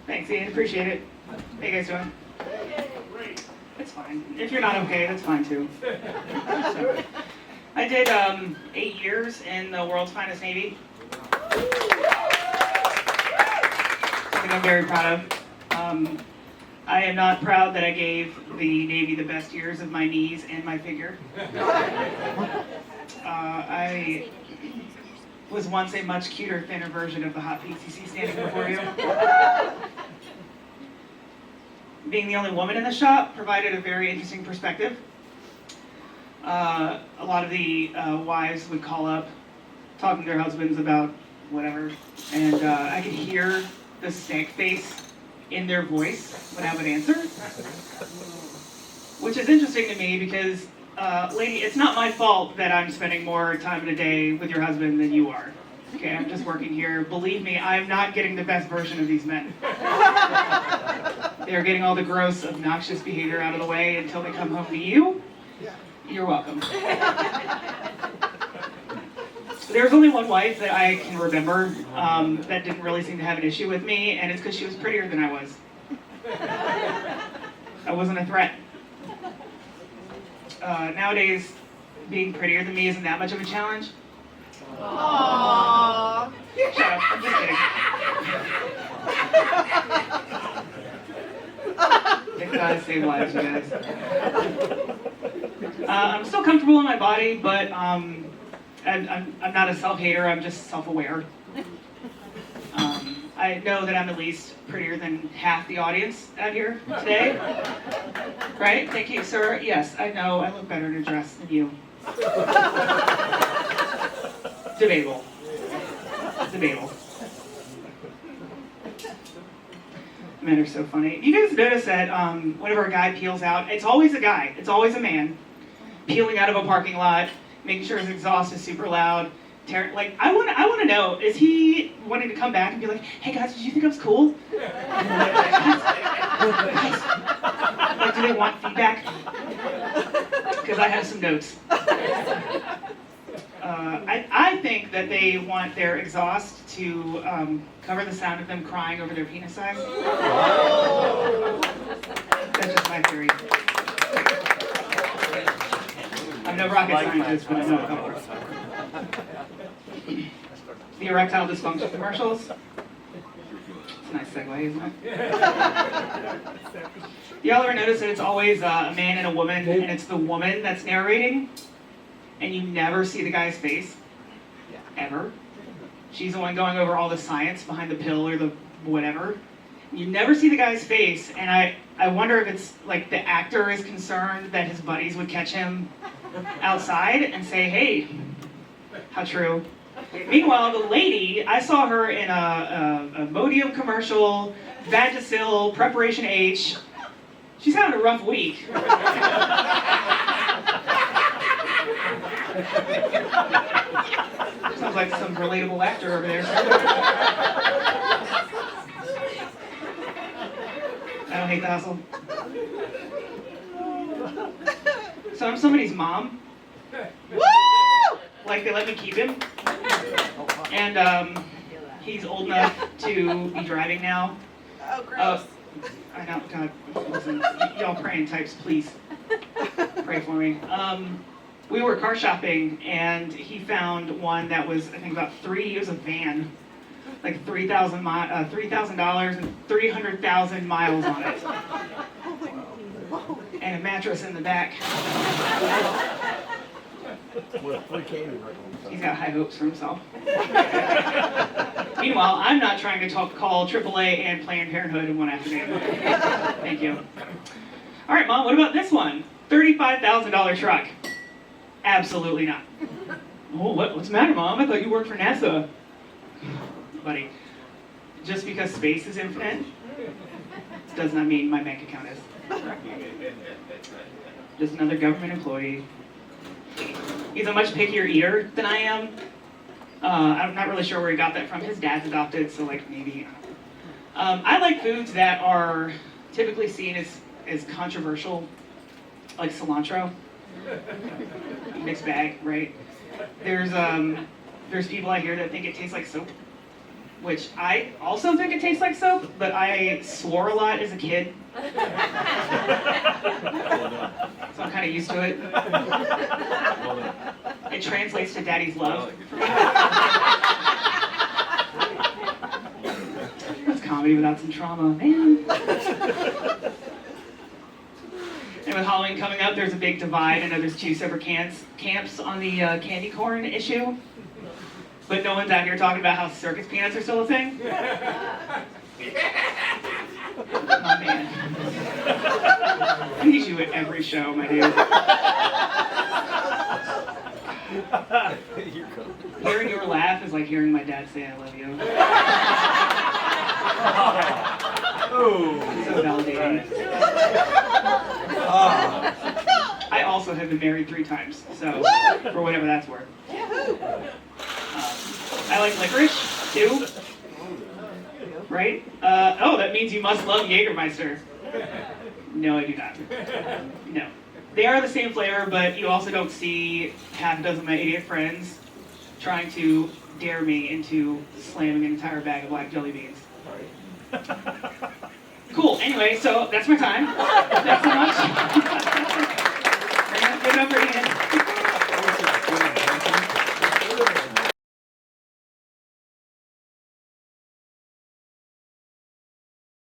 Thanks, Ian. Appreciate it. How you guys doing? Great. It's fine. If you're not okay, that's fine too. So, I did 8 years in the world's finest Navy. Something I'm very proud of. I am not proud that I gave the Navy the best years of my knees and my figure. I was once a much cuter, thinner version of the hot PCC standing before you. Being the only woman in the shop provided a very interesting perspective. A lot of the wives would call up, talking to their husbands about whatever, and I could hear the stank face in their voice when I would answer, which is interesting to me because, lady, it's not my fault that I'm spending more time in a day with your husband than you are. Okay, I'm just working here. Believe me, I'm not getting the best version of these men. They're getting all the gross, obnoxious behavior out of the way until they come home to you. You're welcome. There's only one wife that I can remember that didn't really seem to have an issue with me, and it's because she was prettier than I was. I wasn't a threat. Nowadays, being prettier than me isn't that much of a challenge. Aww. Shut up, I'm just kidding. Thank God I save lives, you guys. I'm still comfortable in my body, but I'm not a self-hater, I'm just self-aware. I know that I'm at least prettier than half the audience out here today. Right? Thank you, sir. Yes, I know I look better in a dress than you. Debatable. Debatable. Men are so funny. You guys notice that whenever a guy peels out, it's always a guy. It's always a man peeling out of a parking lot, making sure his exhaust is super loud. Like, I want to know, is he wanting to come back and be like, hey guys, did you think I was cool? Guys, like, do they want feedback? Because I have some notes. I think that they want their exhaust to cover the sound of them crying over their penis size. That's just my theory. I'm no rocket scientist, but I know how it works. The erectile dysfunction commercials. It's a nice segue, isn't it? Y'all ever notice that it's always a man and a woman, and it's the woman that's narrating, and you never see the guy's face? Ever. She's the one going over all the science behind the pill or the whatever. You never see the guy's face, and I wonder if it's like the actor is concerned that his buddies would catch him outside and say, hey, how true. Meanwhile, the lady, I saw her in a Modium commercial, Vagisil, Preparation H. She's having a rough week. Sounds like some relatable actor over there. I don't hate the hustle. So I'm somebody's mom. Woo! Like, they let me keep him. And he's old enough to be driving now. Oh, gross. I know, God, listen, y'all praying types, please. Pray for me. We were car shopping, and he found one that was, I think, about it was a van, like $3,000 and 300,000 miles on it. And a mattress in the back. He's got high hopes for himself. Meanwhile, I'm not trying to call AAA and Planned Parenthood in one afternoon. Thank you. All right, Mom, what about this one? $35,000 truck. Absolutely not. Oh, what's the matter, Mom? I thought you worked for NASA. Buddy, just because space is infinite does not mean my bank account is. Just another government employee. He's a much pickier eater than I am. I'm not really sure where he got that from. His dad's adopted, so like maybe. I like foods that are typically seen as controversial, like cilantro. Mixed bag, right? There's people out here that think it tastes like soap. which I also think it tastes like soap, but I swore a lot as a kid. So I'm kind of used to it. It translates to daddy's love. That's comedy without some trauma, man. And with Halloween coming up, there's a big divide. I know there's two separate camps on the candy corn issue. But no one's out here talking about how circus peanuts are still a thing. My man. I need you at every show, my dude. Hearing your laugh is like hearing my dad say I love you. So validating. I also have been married 3 times, so for whatever that's worth. I like licorice, too. Right? Oh, that means you must love Jägermeister. No, I do not. No. They are the same flavor, but you also don't see half a dozen of my idiot friends trying to dare me into slamming an entire bag of black jelly beans. Cool. Anyway, so that's my time. Thanks so much. Give it up for Ian.